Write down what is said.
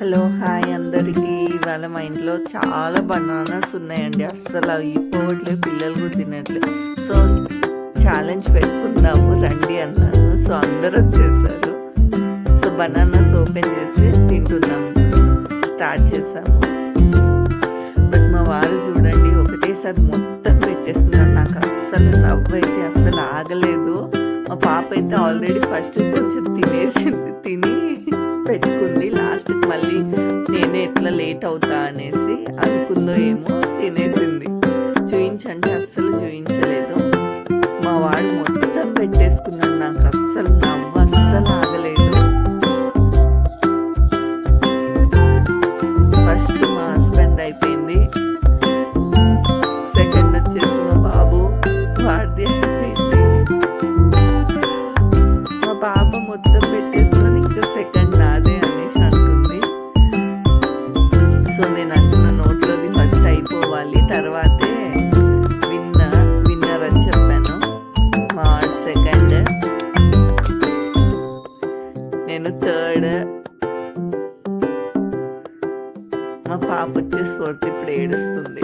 Hello hi అందరికీ. ఇవాళ మా ఇంట్లో చాలా బనానాస్ ఉన్నాయండి. అస్సలు అవి అయిపోవట్లేదు, పిల్లలు కూడా తినట్లేదు. సో ఛాలెంజ్ పెట్టుకుందాము రండి అన్నాను. సో అందరూ వచ్చేసారు. సో బనానాస్ ఓపెన్ చేసి తింటున్నాము, స్టార్ట్ చేసాము. బట్ మా వారు చూడండి ఒకటేసారి మొత్తం పెట్టేసుకున్నాడు. నాకు అస్సలు నవ్వు అయితే అస్సలు ఆగలేదు. మా పాప అయితే ఆల్రెడీ ఫస్ట్ కొంచెం తిని పెట్టుకుంది. లాస్ట్కి మళ్ళీ నేనే ఎట్లా లేట్ అవుతా అనేసి అనుకుందో ఏమో తినేసింది. చూయించంటే అస్సలు చూయించలేదు. మా వాడు మొత్తం పెట్టేసుకున్నాడు. నాకు అస్సలు నవ్వు అస్సలు ఆగలేదు. ఫస్ట్ మా హస్బెండ్ అయిపోయింది, సెకండ్ వచ్చేసి మా బాబు, వాడిది అయిపోయింది. మా పాప మొత్తం పెట్టేసుకొని ఇంకా సెకండ్ నాదే అనేసి అంటుంది. సో నేను అంటున్న నోట్లోది ఫస్ట్ అయిపోవాలి, తర్వాతే విన్నర్ అని చెప్పాను. మా సెకండ్, నేను థర్డ్, మా పాప వచ్చేసి ఫోర్త్. ఇప్పుడు ఏడుస్తుంది.